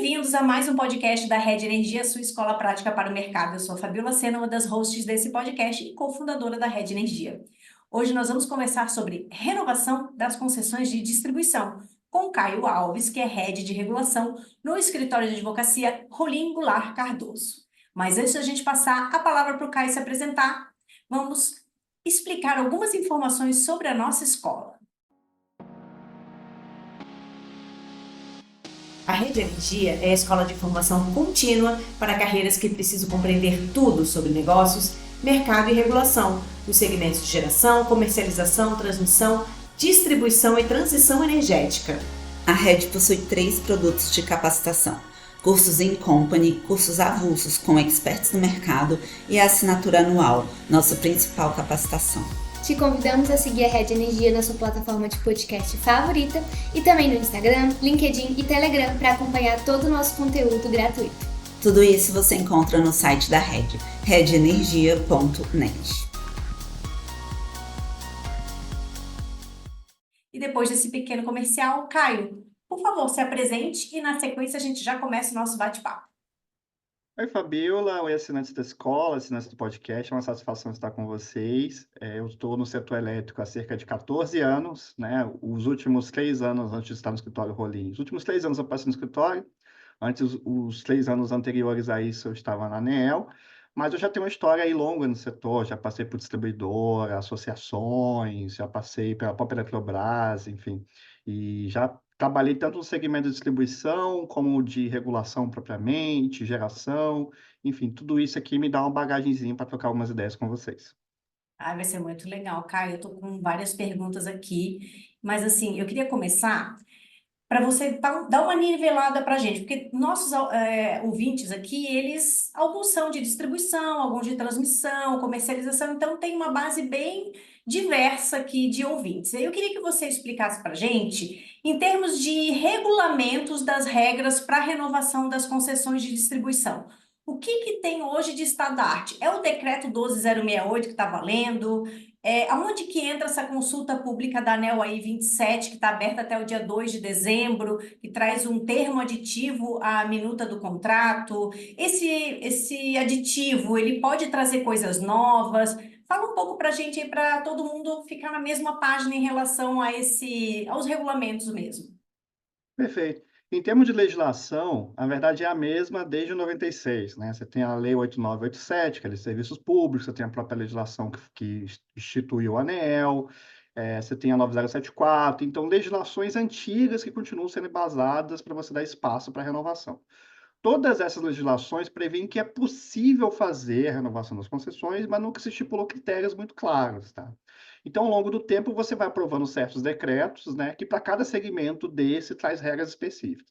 bem-vindos a mais um podcast da Rede Energia, sua escola prática para o mercado. Eu sou a Fabiola Sena, uma das hosts desse podcast e cofundadora da Rede Energia. Hoje nós vamos conversar sobre renovação das concessões de distribuição com Caio Alves, que é Head de Regulação no escritório de advocacia Rolim Goulart Cardoso. Mas antes da gente passar a palavra para o Caio se apresentar, vamos explicar algumas informações sobre a nossa escola. A Rede Energia é a escola de formação contínua para carreiras que precisam compreender tudo sobre negócios, mercado e regulação, os segmentos de geração, comercialização, transmissão, distribuição e transição energética. A Rede possui 3 produtos de capacitação: cursos in company, cursos avulsos com experts no mercado e a assinatura anual, nossa principal capacitação. Te convidamos a seguir a Rede Energia na sua plataforma de podcast favorita e também no Instagram, LinkedIn e Telegram para acompanhar todo o nosso conteúdo gratuito. Tudo isso você encontra no site da Rede, redenergia.net. E depois desse pequeno comercial, Caio, por favor, se apresente e na sequência a gente já começa o nosso bate-papo. Oi, Fabiola. Oi, assinantes da escola, assinantes do podcast. É uma satisfação estar com vocês. Eu estou no setor elétrico há cerca de 14 anos, né? Os últimos 3 anos antes de estar no escritório Rolim. Os últimos 3 anos eu passei no escritório. Antes, os 3 anos anteriores a isso, eu estava na ANEEL. Mas eu já tenho uma história aí longa no setor. Já passei por distribuidora, associações, já passei pela própria Eletrobras, enfim. E já trabalhei tanto no segmento de distribuição, como de regulação propriamente, geração, enfim, tudo isso aqui me dá uma bagagenzinha para trocar algumas ideias com vocês. Vai ser muito legal, Caio. Eu estou com várias perguntas aqui, mas assim, eu queria começar para você dar uma nivelada para a gente, porque nossos ouvintes aqui, alguns são de distribuição, alguns de transmissão, comercialização, então tem uma base bem diversa aqui de ouvintes. Eu queria que você explicasse para a gente, em termos de regulamentos das regras para a renovação das concessões de distribuição. O que tem hoje de estado da arte? É o decreto 12068 que está valendo? Aonde que entra essa consulta pública da ANEEL aí 27, que está aberta até o dia 2 de dezembro, que traz um termo aditivo à minuta do contrato? Esse aditivo, ele pode trazer coisas novas? Fala um pouco para a gente aí, para todo mundo ficar na mesma página em relação aos regulamentos mesmo. Perfeito. Em termos de legislação, a verdade é a mesma desde 96, né? Você tem a Lei 8987, que é de serviços públicos, você tem a própria legislação que instituiu a ANEEL, você tem a 9074, então legislações antigas que continuam sendo embasadas para você dar espaço para renovação. Todas essas legislações prevêem que é possível fazer a renovação das concessões, mas nunca se estipulou critérios muito claros, tá? Então, ao longo do tempo, você vai aprovando certos decretos, né, que para cada segmento desse traz regras específicas.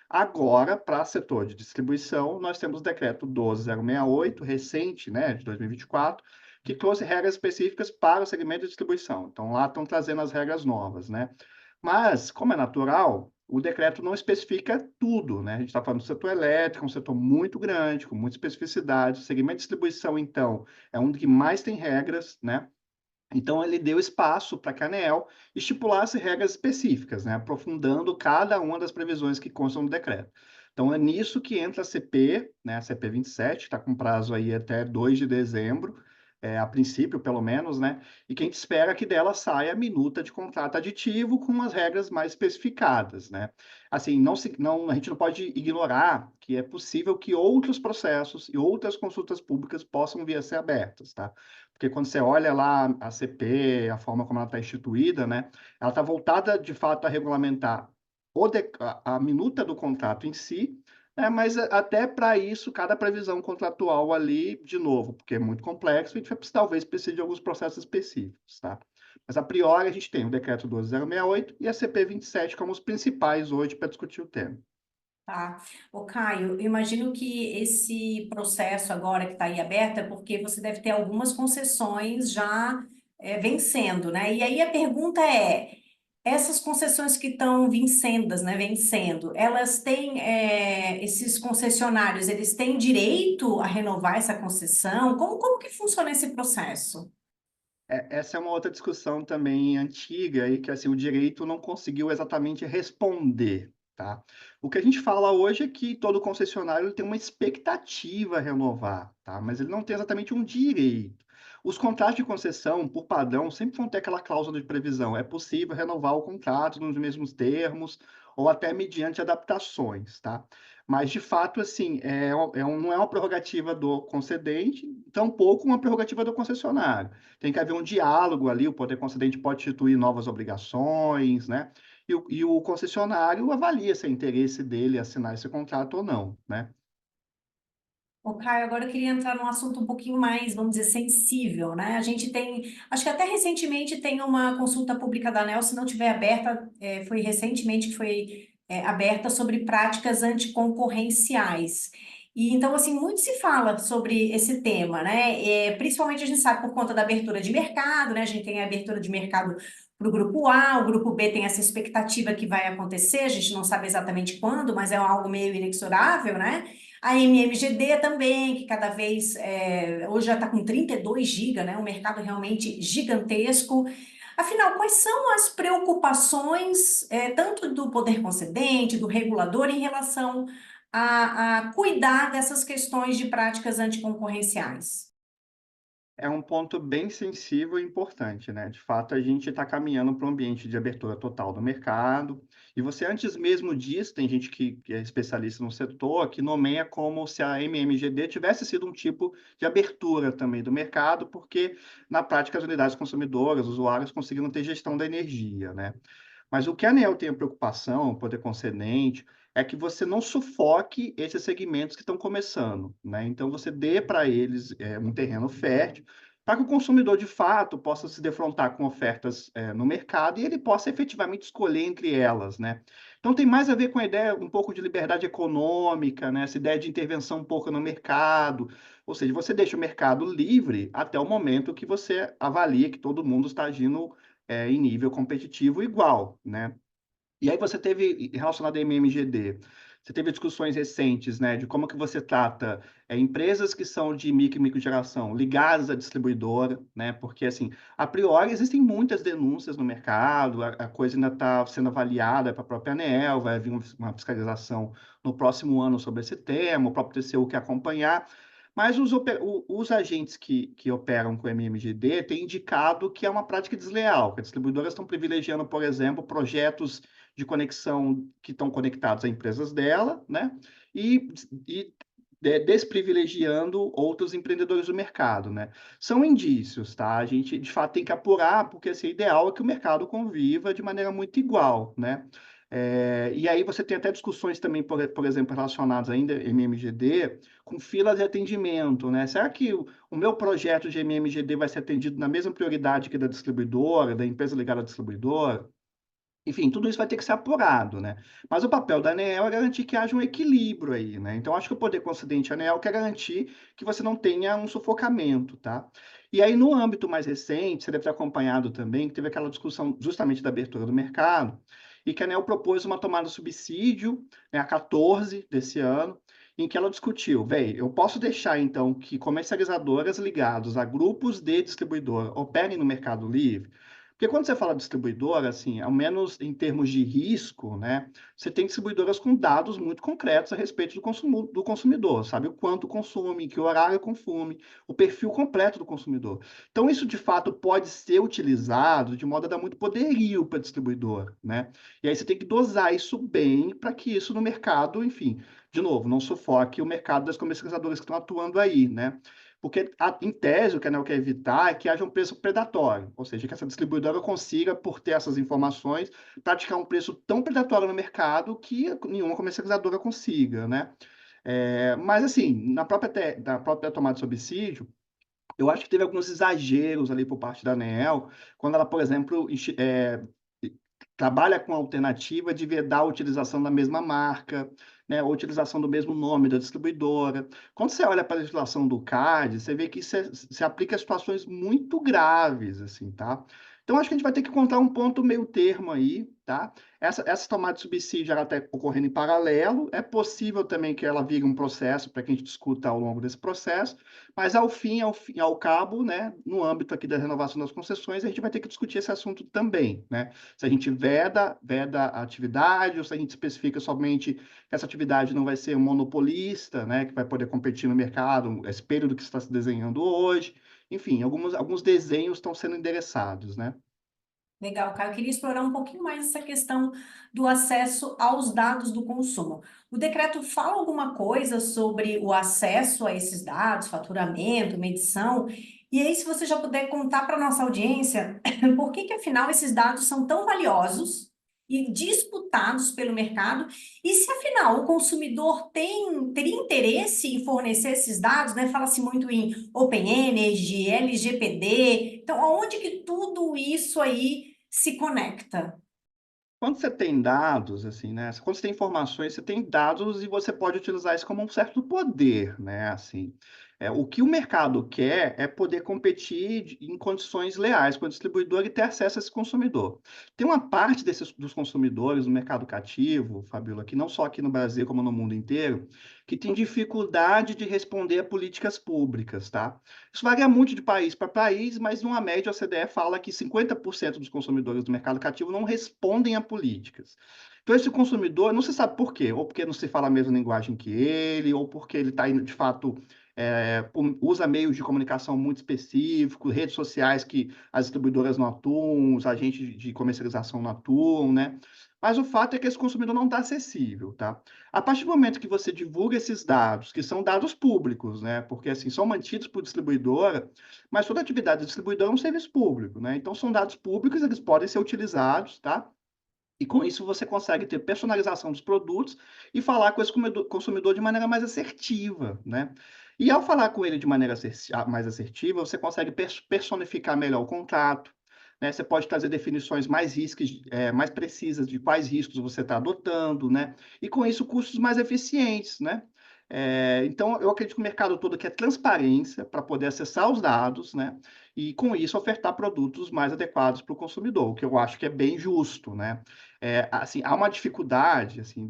Agora, para setor de distribuição, nós temos o decreto 12068, recente, né, de 2024, que trouxe regras específicas para o segmento de distribuição. Então, lá estão trazendo as regras novas, né? Mas, como é natural, o decreto não especifica tudo, né? A gente está falando do setor elétrico, um setor muito grande, com muita especificidade. O segmento de distribuição, então, é um dos que mais tem regras, né? Então, ele deu espaço para que a ANEEL estipulasse regras específicas, né? Aprofundando cada uma das previsões que constam no decreto. Então, é nisso que entra a CP, né? A CP 27, que está com prazo aí até 2 de dezembro, a princípio, pelo menos, né? E que a gente espera que dela saia a minuta de contrato aditivo com as regras mais especificadas, né? Assim, a gente não pode ignorar que é possível que outros processos e outras consultas públicas possam vir a ser abertas, tá? Porque quando você olha lá a CP, a forma como ela está instituída, né? Ela está voltada, de fato, a regulamentar a minuta do contrato em si, mas até para isso, cada previsão contratual ali, de novo, porque é muito complexo, a gente talvez precise de alguns processos específicos, tá? Mas, a priori, a gente tem o decreto 12068 e a CP 27 como os principais hoje para discutir o tema. Tá. Ô, Caio, eu imagino que esse processo agora que está aí aberto é porque você deve ter algumas concessões já vencendo, né? E aí a pergunta é, essas concessões que estão vencendo, elas têm, esses concessionários, eles têm direito a renovar essa concessão? Como que funciona esse processo? Essa é uma outra discussão também antiga e que assim, o direito não conseguiu exatamente responder, tá? O que a gente fala hoje é que todo concessionário ele tem uma expectativa a renovar, tá? Mas ele não tem exatamente um direito. Os contratos de concessão, por padrão, sempre vão ter aquela cláusula de previsão. É possível renovar o contrato nos mesmos termos ou até mediante adaptações, tá? Mas, de fato, assim, não é uma prerrogativa do concedente, tampouco uma prerrogativa do concessionário. Tem que haver um diálogo ali, o poder concedente pode instituir novas obrigações, né? E o concessionário avalia se é interesse dele assinar esse contrato ou não, né? Ô, Caio, agora eu queria entrar num assunto um pouquinho mais, vamos dizer, sensível, né? A gente tem, acho que até recentemente tem uma consulta pública da ANEEL, se não tiver aberta, foi recentemente que foi aberta sobre práticas anticoncorrenciais. E então, assim, muito se fala sobre esse tema, né? Principalmente a gente sabe por conta da abertura de mercado, né? A gente tem a abertura de mercado para o grupo A, o grupo B tem essa expectativa que vai acontecer, a gente não sabe exatamente quando, mas é algo meio inexorável, né? A MMGD também, que cada vez, hoje já está com 32 GB, né? Um mercado realmente gigantesco. Afinal, quais são as preocupações, tanto do poder concedente, do regulador, em relação a cuidar dessas questões de práticas anticoncorrenciais? É um ponto bem sensível e importante, né? De fato, a gente está caminhando para um ambiente de abertura total do mercado. E você, antes mesmo disso, tem gente que é especialista no setor, que nomeia como se a MMGD tivesse sido um tipo de abertura também do mercado, porque, na prática, as unidades consumidoras, os usuários, conseguiram ter gestão da energia, né? Mas o que a ANEEL tem a preocupação, o poder concedente, é que você não sufoque esses segmentos que estão começando, né? Então, você dê para eles um terreno fértil para que o consumidor, de fato, possa se defrontar com ofertas no mercado e ele possa efetivamente escolher entre elas, né? Então, tem mais a ver com a ideia um pouco de liberdade econômica, né? Essa ideia de intervenção um pouco no mercado, ou seja, você deixa o mercado livre até o momento que você avalia que todo mundo está agindo em nível competitivo igual, né? E aí você teve, relacionado à MMGD, você teve discussões recentes, né, de como que você trata empresas que são de microgeração ligadas à distribuidora, né, porque, assim, a priori existem muitas denúncias no mercado, a coisa ainda está sendo avaliada para a própria ANEEL, vai vir uma fiscalização no próximo ano sobre esse tema, o próprio TCU quer acompanhar, mas os agentes que operam com MMGD têm indicado que é uma prática desleal, que as distribuidoras estão privilegiando, por exemplo, projetos de conexão que estão conectados a empresas dela, né? E desprivilegiando outros empreendedores do mercado, né? São indícios, tá? A gente, de fato, tem que apurar, porque assim, o ideal é que o mercado conviva de maneira muito igual, né? E aí você tem até discussões também, por exemplo, relacionadas ainda em MMGD, com filas de atendimento, né? Será que o meu projeto de MMGD vai ser atendido na mesma prioridade que da distribuidora, da empresa ligada à distribuidora? Enfim, tudo isso vai ter que ser apurado, né? Mas o papel da ANEEL é garantir que haja um equilíbrio aí, né? Então, acho que o poder concedente ANEEL quer garantir que você não tenha um sufocamento, tá? E aí, no âmbito mais recente, você deve ter acompanhado também, que teve aquela discussão justamente da abertura do mercado, e que a ANEEL propôs uma tomada de subsídio, né, a 14 desse ano, em que ela discutiu, eu posso deixar, então, que comercializadoras ligadas a grupos de distribuidor operem no Mercado Livre? Porque quando você fala distribuidora, assim, ao menos em termos de risco, né, você tem distribuidoras com dados muito concretos a respeito do consumidor, sabe? O quanto consome, em que horário consome, o perfil completo do consumidor. Então, isso de fato pode ser utilizado de modo a dar muito poderio para a distribuidora, né? E aí você tem que dosar isso bem para que isso no mercado, enfim, de novo, não sufoque o mercado das comercializadoras que estão atuando aí, né? Porque, em tese, o que a ANEEL quer evitar é que haja um preço predatório, ou seja, que essa distribuidora consiga, por ter essas informações, praticar um preço tão predatório no mercado que nenhuma comercializadora consiga, né? Mas, assim, na própria tomada de subsídio, eu acho que teve alguns exageros ali por parte da ANEEL, quando ela, por exemplo, trabalha com a alternativa de vedar a utilização da mesma marca, né, a utilização do mesmo nome da distribuidora. Quando você olha para a legislação do CAD, você vê que se aplica a situações muito graves, assim, tá? Então, acho que a gente vai ter que encontrar um ponto meio termo aí, tá? Essa tomada de subsídio, ela está ocorrendo em paralelo, é possível também que ela vire um processo para que a gente discuta ao longo desse processo, mas ao cabo, né, no âmbito aqui da renovação das concessões, a gente vai ter que discutir esse assunto também, né? Se a gente veda a atividade, ou se a gente especifica somente que essa atividade não vai ser monopolista, né, que vai poder competir no mercado, esse período que está se desenhando hoje. Enfim, alguns desenhos estão sendo endereçados, né? Legal, Caio. Eu queria explorar um pouquinho mais essa questão do acesso aos dados do consumo. O decreto fala alguma coisa sobre o acesso a esses dados, faturamento, medição? E aí, se você já puder contar para a nossa audiência, por que afinal esses dados são tão valiosos e disputados pelo mercado? E se afinal o consumidor teria interesse em fornecer esses dados, né? Fala-se muito em Open Energy, LGPD. Então, aonde que tudo isso aí se conecta? Quando você tem dados, assim, né? Quando você tem informações, você tem dados e você pode utilizar isso como um certo poder, né? Assim, o que o mercado quer é poder competir em condições leais com o distribuidor e ter acesso a esse consumidor. Tem uma parte dos consumidores no mercado cativo, Fabíola, que não só aqui no Brasil, como no mundo inteiro, que tem dificuldade de responder a políticas públicas, tá? Isso varia muito de país para país, mas numa média a OCDE fala que 50% dos consumidores do mercado cativo não respondem a políticas. Então, esse consumidor, não se sabe por quê, ou porque não se fala a mesma linguagem que ele, ou porque ele está, de fato, usa meios de comunicação muito específicos, redes sociais que as distribuidoras não atuam, os agentes de comercialização não atuam, né? Mas o fato é que esse consumidor não está acessível, tá? A partir do momento que você divulga esses dados, que são dados públicos, né? Porque, assim, são mantidos por distribuidora, mas toda atividade de distribuidora é um serviço público, né? Então, são dados públicos, eles podem ser utilizados, tá? E com isso você consegue ter personalização dos produtos e falar com esse consumidor de maneira mais assertiva, né? E ao falar com ele de maneira mais assertiva, você consegue personificar melhor o contrato, né? Você pode trazer definições mais precisas de quais riscos você está adotando, né? E com isso custos mais eficientes, né? Então, eu acredito que o mercado todo quer transparência para poder acessar os dados, né? E com isso ofertar produtos mais adequados para o consumidor, o que eu acho que é bem justo, né? Assim, há uma dificuldade, assim,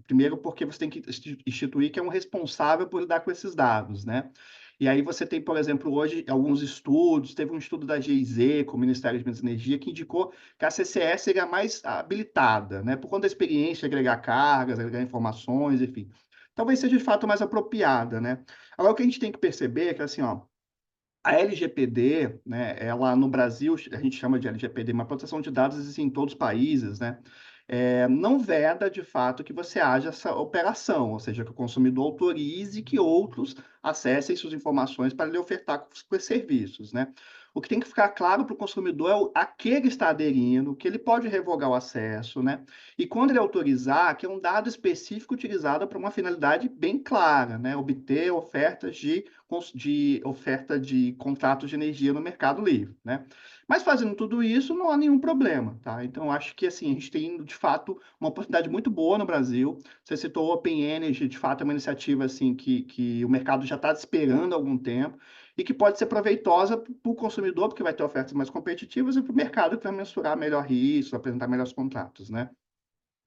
primeiro porque você tem que instituir que é um responsável por lidar com esses dados, né? E aí você tem, por exemplo, hoje alguns estudos, teve um estudo da GIZ com o Ministério de Minas e Energia que indicou que a CCE seria mais habilitada, né? Por conta da experiência de agregar cargas, agregar informações, enfim. Talvez seja de fato mais apropriada, né? Agora, o que a gente tem que perceber é que, assim, ó, a LGPD, né, ela no Brasil, a gente chama de LGPD, mas proteção de dados existe em todos os países, né? Não veda de fato que você haja essa operação, ou seja, que o consumidor autorize que outros acessem suas informações para lhe ofertar os serviços, né? O que tem que ficar claro para o consumidor é a que ele está aderindo, que ele pode revogar o acesso, né? E quando ele autorizar, que é um dado específico utilizado para uma finalidade bem clara, né? Obter oferta de contratos de energia no Mercado Livre, né? Mas fazendo tudo isso, não há nenhum problema, tá? Então, acho que, assim, a gente tem, de fato, uma oportunidade muito boa no Brasil. Você citou o Open Energy, de fato, é uma iniciativa, assim, que o mercado já está esperando há algum tempo e que pode ser proveitosa para o consumidor, porque vai ter ofertas mais competitivas, e para o mercado, que vai mensurar melhor risco, apresentar melhores contratos, né?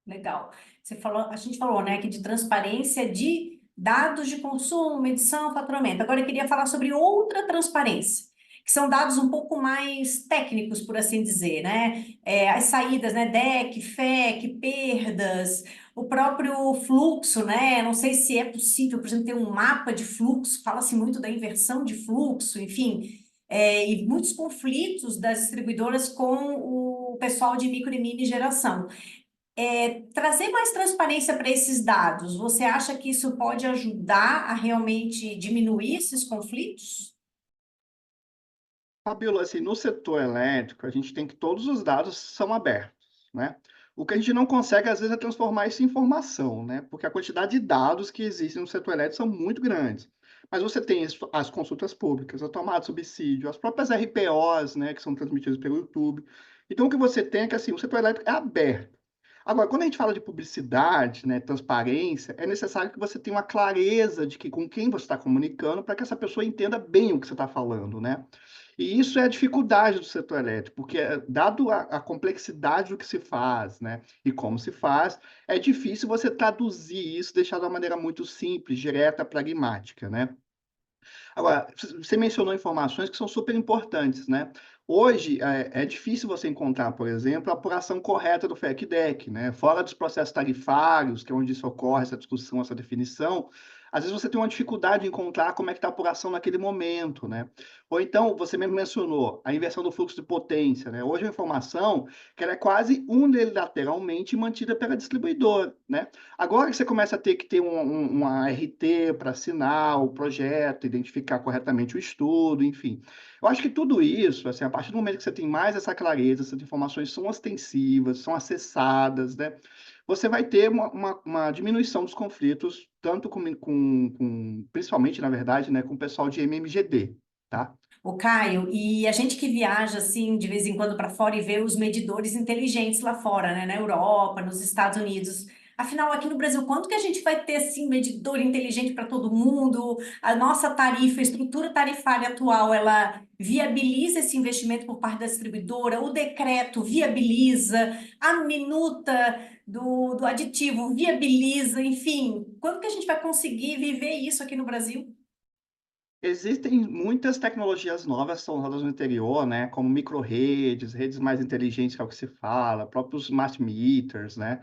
Legal. Você falou, a gente falou, né, que de transparência de dados de consumo, medição, faturamento. Agora eu queria falar sobre outra transparência, que são dados um pouco mais técnicos, por assim dizer, né? As saídas, né, DEC, FEC, perdas, o próprio fluxo, né? Não sei se é possível, por exemplo, ter um mapa de fluxo, fala-se muito da inversão de fluxo, enfim, e muitos conflitos das distribuidoras com o pessoal de micro e mini geração. Trazer mais transparência para esses dados, você acha que isso pode ajudar a realmente diminuir esses conflitos? Fabiola, assim, no setor elétrico, a gente tem que todos os dados são abertos, né? O que a gente não consegue, às vezes, é transformar isso em informação, né? Porque a quantidade de dados que existem no setor elétrico são muito grandes. Mas você tem as consultas públicas, a tomada de subsídio, as próprias RPOs, né, que são transmitidas pelo YouTube. Então, o que você tem é que, assim, o setor elétrico é aberto. Agora, quando a gente fala de publicidade, né, transparência, é necessário que você tenha uma clareza de que com quem você está comunicando para que essa pessoa entenda bem o que você está falando, né? E isso é a dificuldade do setor elétrico, porque, dado a complexidade do que se faz, né, e como se faz, é difícil você traduzir isso, deixar de uma maneira muito simples, direta, pragmática, né. Agora, você mencionou informações que são super importantes, né. Hoje, é difícil você encontrar, por exemplo, a apuração correta do FEC-DEC, né. Fora dos processos tarifários, que é onde isso ocorre, essa discussão, essa definição, às vezes você tem uma dificuldade em encontrar como é que está a apuração naquele momento, né. Ou então, você mesmo mencionou a inversão do fluxo de potência, né. Hoje a informação que ela é quase unilateralmente mantida pela distribuidora, né. Agora que você começa a ter que ter uma RT para assinar o projeto, identificar corretamente o estudo, enfim. Eu acho que tudo isso, assim, a partir do momento que você tem mais essa clareza, essas informações são ostensivas, são acessadas, né, você vai ter uma diminuição dos conflitos, tanto principalmente, na verdade, né, com o pessoal de MMGD, tá? O Caio, e a gente que viaja assim de vez em quando para fora e vê os medidores inteligentes lá fora, né, na Europa, nos Estados Unidos. Afinal, aqui no Brasil, quanto que a gente vai ter assim medidor inteligente para todo mundo? A nossa tarifa, a estrutura tarifária atual, ela viabiliza esse investimento por parte da distribuidora? O decreto viabiliza? A minuta do aditivo viabiliza? Enfim, quando que a gente vai conseguir viver isso aqui no Brasil? Existem muitas tecnologias novas que são usadas no interior, né, como micro-redes, redes mais inteligentes, que é o que se fala, próprios smart meters, né,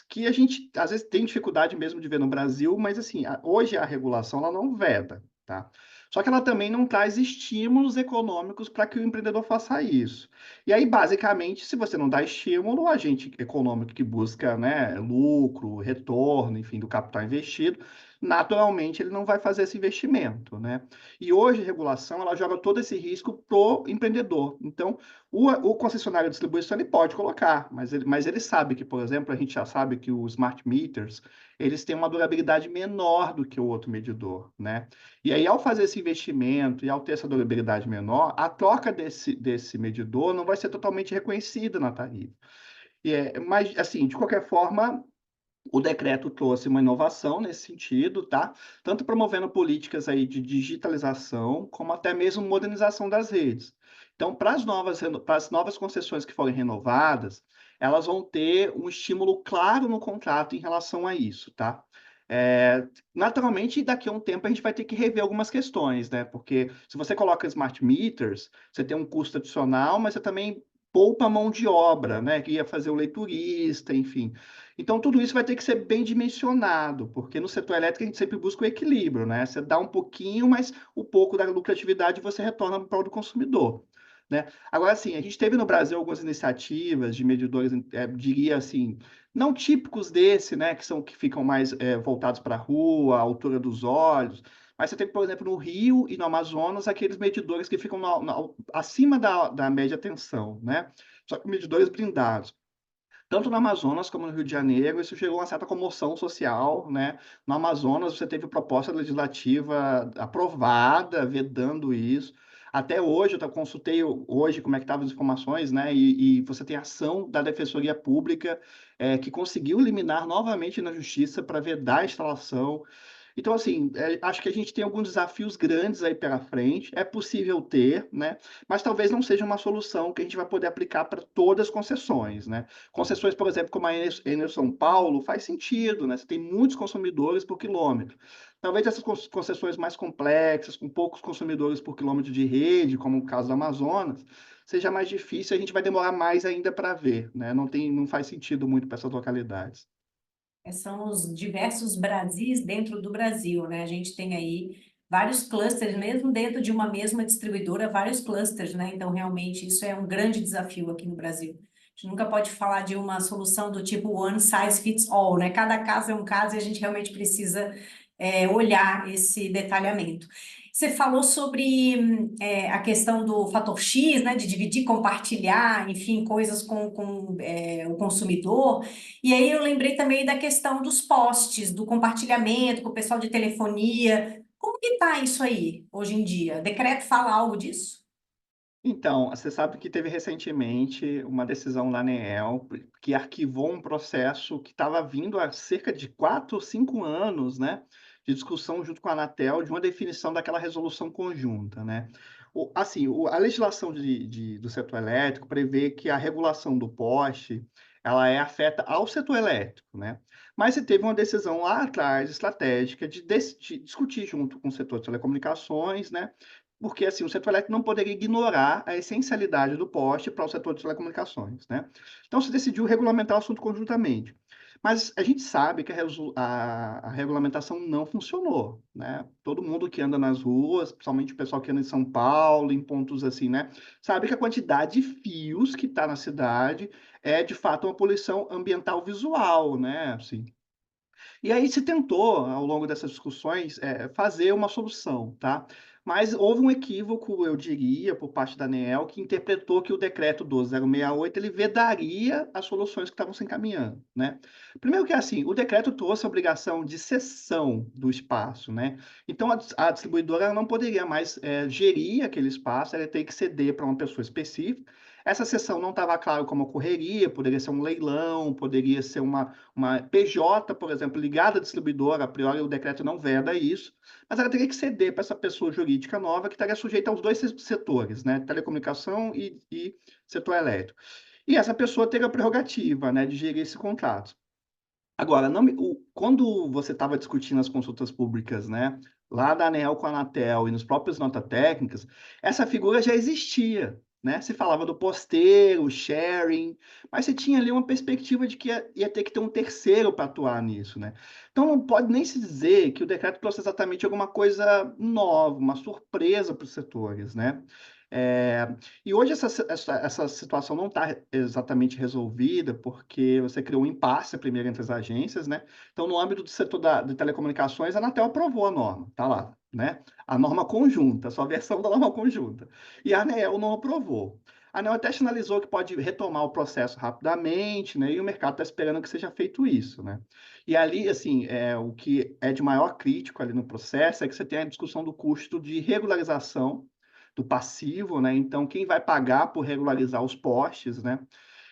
que a gente, às vezes, tem dificuldade mesmo de ver no Brasil, mas, assim, hoje a regulação ela não veda, tá? Só que ela também não traz estímulos econômicos para que o empreendedor faça isso. E aí, basicamente, se você não dá estímulo, o agente econômico que busca, né, lucro, retorno, enfim, do capital investido, naturalmente ele não vai fazer esse investimento, né. E hoje a regulação ela joga todo esse risco pro empreendedor. Então, o concessionário de distribuição ele pode colocar, mas ele sabe que, por exemplo, a gente já sabe que os smart meters, eles têm uma durabilidade menor do que o outro medidor, né. E aí ao fazer esse investimento e ao ter essa durabilidade menor, a troca desse medidor não vai ser totalmente reconhecida na tarifa. Mas, assim, de qualquer forma, o decreto trouxe uma inovação nesse sentido, tá? Tanto promovendo políticas aí de digitalização, como até mesmo modernização das redes. Então, para as novas concessões que forem renovadas, elas vão ter um estímulo claro no contrato em relação a isso, tá? Naturalmente, daqui a um tempo a gente vai ter que rever algumas questões, né? Porque se você coloca smart meters, você tem um custo adicional, mas você também poupa mão de obra, né? Que ia fazer o leiturista, enfim. Então, tudo isso vai ter que ser bem dimensionado, porque no setor elétrico a gente sempre busca o equilíbrio, né? Você dá um pouquinho, mas o pouco da lucratividade você retorna para o prol do consumidor, né? Agora, assim, a gente teve no Brasil algumas iniciativas de medidores, diria assim, não típicos desse, né? Que ficam mais voltados para a rua, à altura dos olhos. Mas você tem, por exemplo, no Rio e no Amazonas, aqueles medidores que ficam acima da média tensão, né? Só que medidores blindados. Tanto no Amazonas como no Rio de Janeiro, isso gerou uma certa comoção social, né. No Amazonas, você teve proposta legislativa aprovada, vedando isso. Até hoje, eu consultei hoje como é que estavam as informações, né, e você tem ação da Defensoria Pública, que conseguiu liminar novamente na justiça para vedar a instalação. Então, assim, acho que a gente tem alguns desafios grandes aí pela frente, é possível ter, né, mas talvez não seja uma solução que a gente vai poder aplicar para todas as concessões, né. Concessões, por exemplo, como a Enel São Paulo, faz sentido, né, você tem muitos consumidores por quilômetro. Talvez essas concessões mais complexas, com poucos consumidores por quilômetro de rede, como o caso do Amazonas, seja mais difícil, a gente vai demorar mais ainda para ver, né, não faz sentido muito para essas localidades. São os diversos Brasis dentro do Brasil, né? A gente tem aí vários clusters, mesmo dentro de uma mesma distribuidora, vários clusters, né? Então, realmente, isso é um grande desafio aqui no Brasil. A gente nunca pode falar de uma solução do tipo one size fits all, né? Cada caso é um caso e a gente realmente precisa olhar esse detalhamento. Você falou sobre a questão do fator X, né? De dividir, compartilhar, enfim, coisas com o consumidor. E aí eu lembrei também da questão dos posts, do compartilhamento com o pessoal de telefonia. Como que tá isso aí hoje em dia? Decreto fala algo disso? Então, você sabe que teve recentemente uma decisão da ANEEL que arquivou um processo que estava vindo há cerca de 4 ou 5 anos, né, de discussão junto com a Anatel, de uma definição daquela resolução conjunta, né. A legislação do setor elétrico prevê que a regulação do poste ela afeta ao setor elétrico, né? Mas se teve uma decisão lá atrás, estratégica, de discutir junto com o setor de telecomunicações, né? Porque assim, o setor elétrico não poderia ignorar a essencialidade do poste para o setor de telecomunicações, né? Então se decidiu regulamentar o assunto conjuntamente. Mas a gente sabe que a regulamentação não funcionou, né? Todo mundo que anda nas ruas, principalmente o pessoal que anda em São Paulo, em pontos assim, né? Sabe que a quantidade de fios que está na cidade é, de fato, uma poluição ambiental visual, né? Assim, e aí se tentou, ao longo dessas discussões, fazer uma solução, tá? Mas houve um equívoco, eu diria, por parte da ANEEL, que interpretou que o decreto 12068 ele vedaria as soluções que estavam se encaminhando, né? Primeiro que assim, o decreto trouxe a obrigação de cessão do espaço, né? Então a distribuidora ela não poderia mais gerir aquele espaço, ela ia ter que ceder para uma pessoa específica. Essa cessão não estava claro como ocorreria, poderia ser um leilão, poderia ser uma PJ, por exemplo, ligada à distribuidora, a priori o decreto não veda isso, mas ela teria que ceder para essa pessoa jurídica nova que estaria sujeita aos dois setores, né, telecomunicação e setor elétrico. E essa pessoa teria a prerrogativa, né, de gerir esse contrato. Agora, quando você estava discutindo as consultas públicas, né, lá da ANEEL com a Anatel e nos próprios notas técnicas, essa figura já existia, né? Se falava do posteiro, sharing, mas você tinha ali uma perspectiva de que ia ter que ter um terceiro para atuar nisso, né? Então não pode nem se dizer que o decreto trouxe exatamente alguma coisa nova, uma surpresa para os setores, né? É, e hoje essa situação não está exatamente resolvida, porque você criou um impasse primeiro entre as agências, né? Então, no âmbito do setor de telecomunicações, a Anatel aprovou a norma, tá lá, né? A norma conjunta, a sua versão da norma conjunta. E a ANEEL não aprovou. A ANEEL até sinalizou que pode retomar o processo rapidamente, né? E o mercado está esperando que seja feito isso, né? E ali, assim, o que é de maior crítico ali no processo é que você tem a discussão do custo de regularização do passivo, né? Então, quem vai pagar por regularizar os postes, né?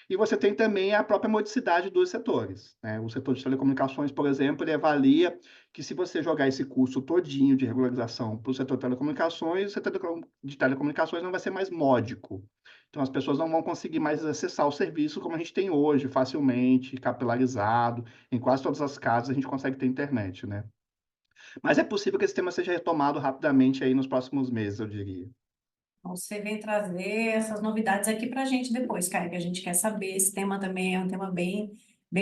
E você tem também a própria modicidade dos setores, né? O setor de telecomunicações, por exemplo, ele avalia que se você jogar esse custo todinho de regularização para o setor de telecomunicações, o setor de telecomunicações não vai ser mais módico. Então, as pessoas não vão conseguir mais acessar o serviço como a gente tem hoje, facilmente, capilarizado. Em quase todas as casas a gente consegue ter internet, né? Mas é possível que esse tema seja retomado rapidamente aí nos próximos meses, eu diria. Então, você vem trazer essas novidades aqui para a gente depois, cara, que a gente quer saber. Esse tema também é um tema bem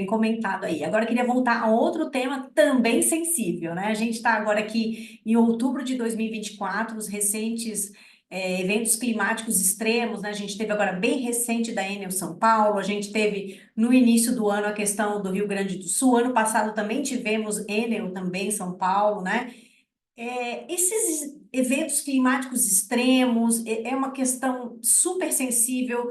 comentado aí. Agora, eu queria voltar a outro tema também sensível, né? A gente está agora aqui em outubro de 2024, os recentes eventos climáticos extremos, né? A gente teve agora bem recente da Enel São Paulo, a gente teve no início do ano a questão do Rio Grande do Sul, ano passado também tivemos Enel também em São Paulo, né? Esses eventos climáticos extremos é uma questão super sensível.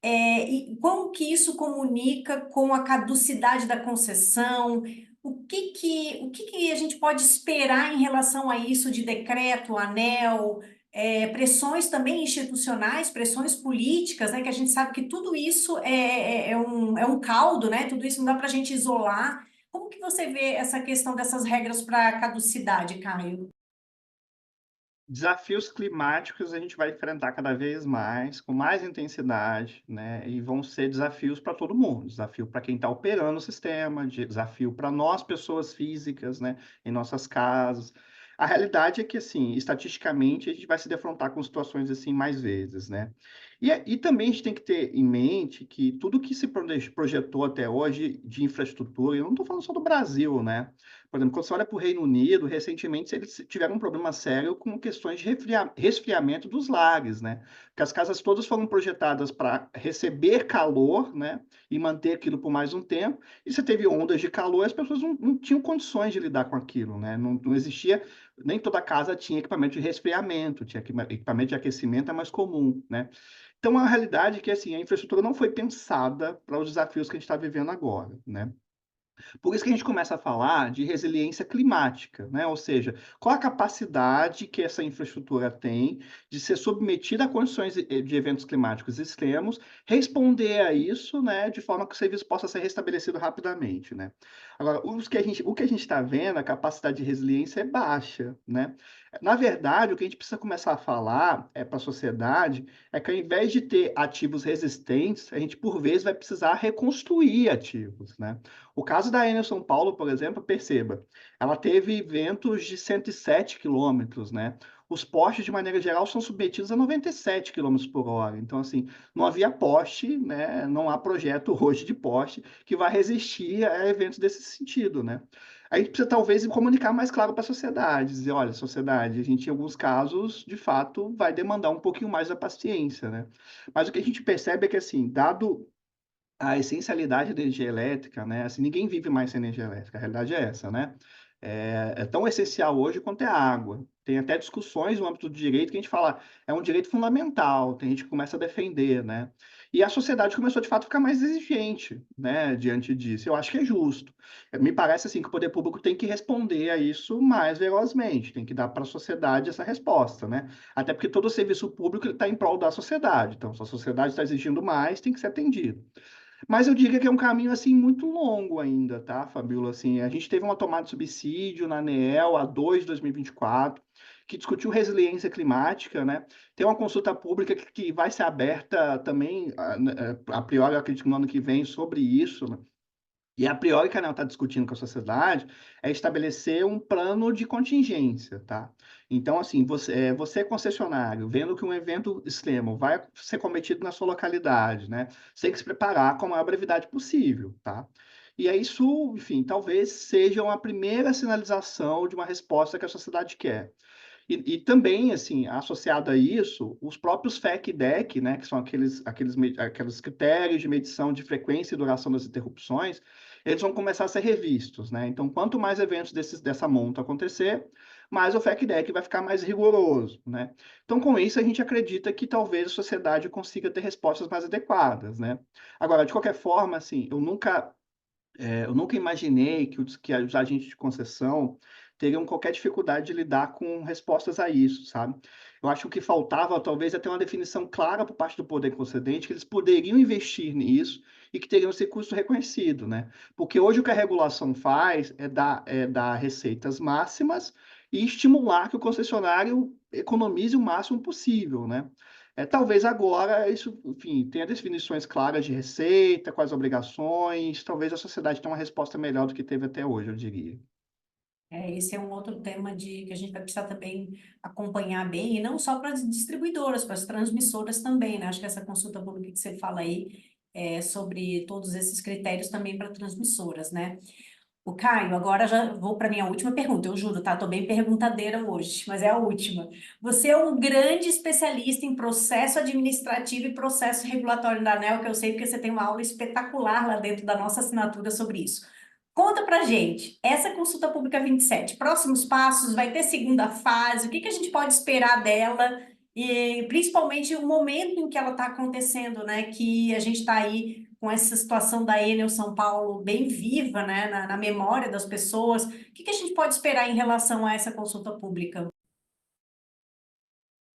E como que isso comunica com a caducidade da concessão? O que que a gente pode esperar em relação a isso de decreto, ANEEL, pressões também institucionais, pressões políticas, né? Que a gente sabe que tudo isso é um caldo, né? Tudo isso não dá para a gente isolar. Como que você vê essa questão dessas regras para caducidade, Caio? Desafios climáticos a gente vai enfrentar cada vez mais, com mais intensidade, né? E vão ser desafios para todo mundo. Desafio para quem está operando o sistema, desafio para nós, pessoas físicas, né? Em nossas casas. A realidade é que, assim, estatisticamente, a gente vai se defrontar com situações assim mais vezes, né? E também a gente tem que ter em mente que tudo que se projetou até hoje de infraestrutura, eu não estou falando só do Brasil, né? Por exemplo, quando você olha para o Reino Unido, recentemente eles tiveram um problema sério com questões de resfriamento dos lares, né? Porque as casas todas foram projetadas para receber calor, né? E manter aquilo por mais um tempo. E você teve ondas de calor e as pessoas não tinham condições de lidar com aquilo, né? Não existia, nem toda casa tinha equipamento de resfriamento, tinha equipamento de aquecimento é mais comum, né? Então, a realidade é que assim, a infraestrutura não foi pensada para os desafios que a gente está vivendo agora, né? Por isso que a gente começa a falar de resiliência climática, né? Ou seja, qual a capacidade que essa infraestrutura tem de ser submetida a condições de eventos climáticos extremos, responder a isso, né, de forma que o serviço possa ser restabelecido rapidamente, né? Agora, o que a gente está vendo, a capacidade de resiliência é baixa, né? Na verdade, o que a gente precisa começar a falar para a sociedade é que ao invés de ter ativos resistentes, a gente, por vezes, vai precisar reconstruir ativos, né? O caso da Enel São Paulo, por exemplo, perceba, ela teve ventos de 107 quilômetros, né? Os postes, de maneira geral, são submetidos a 97 quilômetros por hora. Então, assim, não havia poste, né? Não há projeto hoje de poste que vai resistir a eventos desse sentido, né? A gente precisa, talvez, comunicar mais claro para a sociedade, dizer, olha, sociedade, a gente, em alguns casos, de fato, vai demandar um pouquinho mais da paciência, né? Mas o que a gente percebe é que, assim, dado a essencialidade da energia elétrica, né? Assim, ninguém vive mais sem energia elétrica, a realidade é essa, né? É tão essencial hoje quanto é a água. Tem até discussões no âmbito do direito que a gente fala, é um direito fundamental, tem gente que começa a defender, né? E a sociedade começou, de fato, a ficar mais exigente, né, diante disso. Eu acho que é justo. Me parece, assim, que o poder público tem que responder a isso mais velozmente, tem que dar para a sociedade essa resposta, né? Até porque todo o serviço público está em prol da sociedade. Então, se a sociedade está exigindo mais, tem que ser atendido. Mas eu diria que é um caminho, assim, muito longo ainda, tá, Fabíola? Assim, a gente teve uma tomada de subsídio na ANEEL, a 2 de 2024, que discutiu resiliência climática, né? Tem uma consulta pública que vai ser aberta também, a priori, eu acredito que no ano que vem, sobre isso, né? E a priori que a ANEEL está discutindo com a sociedade é estabelecer um plano de contingência, tá? Então, assim, você é concessionário, vendo que um evento extremo vai ser cometido na sua localidade, né? Você tem que se preparar com a maior brevidade possível, tá? E é isso, enfim, talvez seja uma primeira sinalização de uma resposta que a sociedade quer. E também, assim, associado a isso, os próprios FEC e DEC, né, que são aqueles critérios de medição de frequência e duração das interrupções, eles vão começar a ser revistos, né? Então, quanto mais eventos dessa monta acontecer, mais o FEC e DEC vai ficar mais rigoroso, né? Então, com isso, a gente acredita que talvez a sociedade consiga ter respostas mais adequadas, né? Agora, de qualquer forma, assim, eu nunca imaginei que os agentes de concessão teriam qualquer dificuldade de lidar com respostas a isso, sabe? Eu acho que o que faltava, talvez, é ter uma definição clara por parte do poder concedente, que eles poderiam investir nisso e que teriam esse custo reconhecido, né? Porque hoje o que a regulação faz é dar receitas máximas e estimular que o concessionário economize o máximo possível, né? Talvez agora isso, enfim, tenha definições claras de receita, quais obrigações, talvez a sociedade tenha uma resposta melhor do que teve até hoje, eu diria. Esse é um outro tema que a gente vai precisar também acompanhar bem, e não só para as distribuidoras, para as transmissoras também, né? Acho que essa consulta pública que você fala aí é sobre todos esses critérios também para transmissoras, né? O Caio, agora já vou para minha última pergunta, eu juro, tá? Tô bem perguntadeira hoje, mas é a última. Você é um grande especialista em processo administrativo e processo regulatório da ANEEL, que eu sei porque você tem uma aula espetacular lá dentro da nossa assinatura sobre isso. Conta pra gente, essa consulta pública 27, próximos passos, vai ter segunda fase, o que que a gente pode esperar dela? E principalmente o momento em que ela está acontecendo, né? Que a gente está aí com essa situação da Enel São Paulo bem viva, né, na memória das pessoas. O que que a gente pode esperar em relação a essa consulta pública?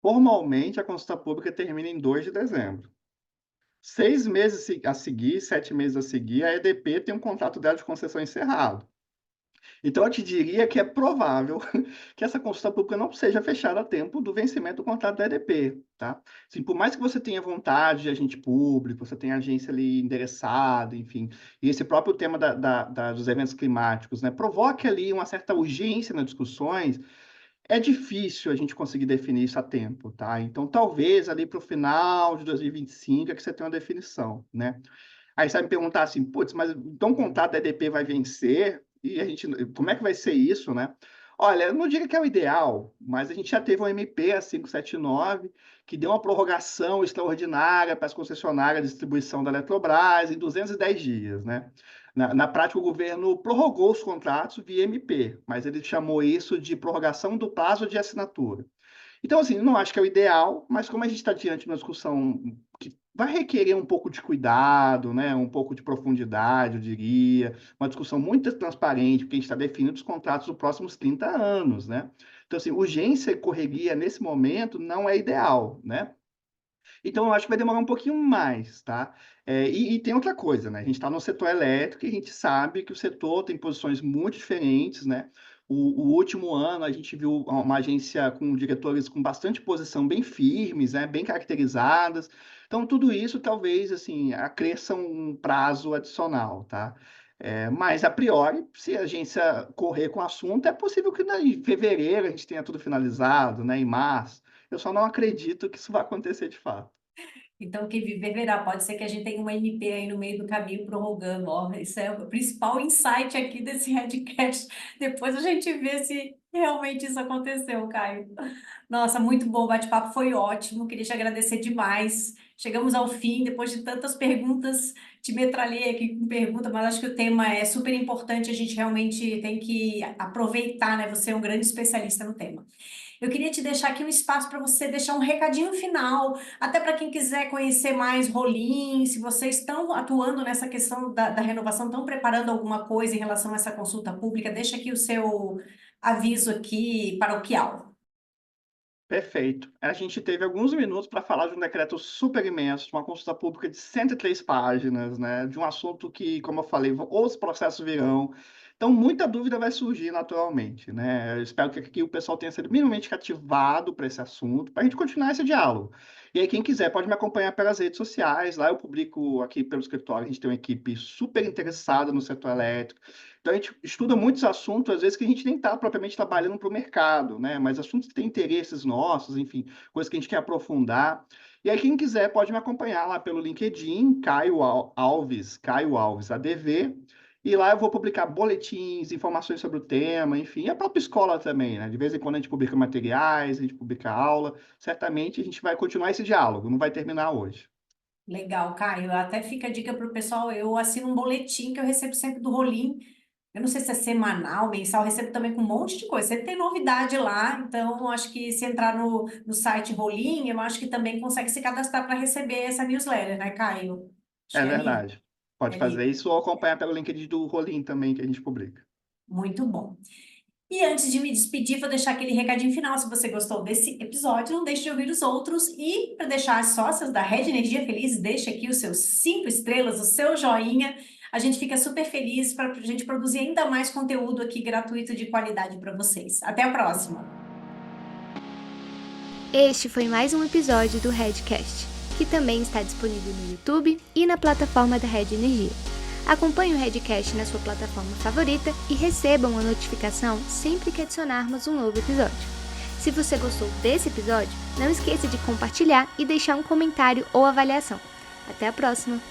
Formalmente, a consulta pública termina em 2 de dezembro. 6 meses a seguir, 7 meses a seguir, a EDP tem um contrato dela de concessão encerrado. Então, eu te diria que é provável que essa consulta pública não seja fechada a tempo do vencimento do contrato da EDP, tá? Assim, por mais que você tenha vontade de agente público, você tenha agência ali endereçada, enfim, e esse próprio tema dos eventos climáticos, né, provoque ali uma certa urgência nas discussões, é difícil a gente conseguir definir isso a tempo, tá? Então, talvez ali para o final de 2025 é que você tenha uma definição, né? Aí você vai me perguntar assim, putz, mas então o contrato da EDP vai vencer? E a gente, como é que vai ser isso, né? Olha, eu não digo que é o ideal, mas a gente já teve um MP, a 579, que deu uma prorrogação extraordinária para as concessionárias de distribuição da Eletrobras em 210 dias, né? Na prática, o governo prorrogou os contratos via MP, mas ele chamou isso de prorrogação do prazo de assinatura. Então, assim, não acho que é o ideal, mas como a gente está diante de uma discussão que vai requerer um pouco de cuidado, né? Um pouco de profundidade, eu diria, uma discussão muito transparente, porque a gente está definindo os contratos dos próximos 30 anos, né? Então, assim, urgência e correria nesse momento não é ideal, né? Então, eu acho que vai demorar um pouquinho mais, tá? E tem outra coisa, né? A gente está no setor elétrico e a gente sabe que o setor tem posições muito diferentes, né? O último ano a gente viu uma agência com diretores com bastante posição bem firmes, né? Bem caracterizadas. Então, tudo isso talvez, assim, acresça um prazo adicional, tá? Mas, a priori, se a agência correr com o assunto, é possível que em fevereiro a gente tenha tudo finalizado, né? Em março. Eu só não acredito que isso vai acontecer de fato. Então, quem viver verá. Pode ser que a gente tenha uma MP aí no meio do caminho prorrogando. Ó, isso é o principal insight aqui desse Redcast. Depois a gente vê se realmente isso aconteceu, Caio. Nossa, muito bom, o bate-papo foi ótimo. Queria te agradecer demais. Chegamos ao fim, depois de tantas perguntas, te metralhei aqui com pergunta, mas acho que o tema é super importante. A gente realmente tem que aproveitar, né? Você é um grande especialista no tema. Eu queria te deixar aqui um espaço para você deixar um recadinho final, até para quem quiser conhecer mais Rolim, se vocês estão atuando nessa questão da renovação, estão preparando alguma coisa em relação a essa consulta pública, deixa aqui o seu aviso aqui paroquial. Perfeito. A gente teve alguns minutos para falar de um decreto super imenso, de uma consulta pública de 103 páginas, né? De um assunto que, como eu falei, os processos virão. Então, muita dúvida vai surgir naturalmente, né? Eu espero que aqui o pessoal tenha sido minimamente cativado para esse assunto, para a gente continuar esse diálogo. E aí, quem quiser pode me acompanhar pelas redes sociais. Lá eu publico aqui pelo escritório, a gente tem uma equipe super interessada no setor elétrico. Então, a gente estuda muitos assuntos, às vezes, que a gente nem está propriamente trabalhando para o mercado, né? Mas assuntos que têm interesses nossos, enfim, coisas que a gente quer aprofundar. E aí, quem quiser pode me acompanhar lá pelo LinkedIn, Caio Alves ADV. E lá eu vou publicar boletins, informações sobre o tema, enfim, e a própria escola também, né? De vez em quando a gente publica materiais, a gente publica aula. Certamente a gente vai continuar esse diálogo, não vai terminar hoje. Legal, Caio. Até fica a dica para o pessoal. Eu assino um boletim que eu recebo sempre do Rolim. Eu não sei se é semanal, mensal, eu recebo também com um monte de coisa. Sempre tem novidade lá, então acho que se entrar no site Rolim, eu acho que também consegue se cadastrar para receber essa newsletter, né, Caio? Acho É que é ali. verdade. Pode É fazer ali. isso ou acompanhar pelo LinkedIn do Rolim também, que a gente publica. Muito bom. E antes de me despedir, vou deixar aquele recadinho final. Se você gostou desse episódio, não deixe de ouvir os outros. E para deixar as sócias da Rede Energia Feliz, deixe aqui os seus 5 estrelas, o seu joinha. A gente fica super feliz para a gente produzir ainda mais conteúdo aqui gratuito de qualidade para vocês. Até a próxima! Este foi mais um episódio do Redcast, que também está disponível no YouTube e na plataforma da Rede Energia. Acompanhe o Redcast na sua plataforma favorita e receba uma notificação sempre que adicionarmos um novo episódio. Se você gostou desse episódio, não esqueça de compartilhar e deixar um comentário ou avaliação. Até a próxima!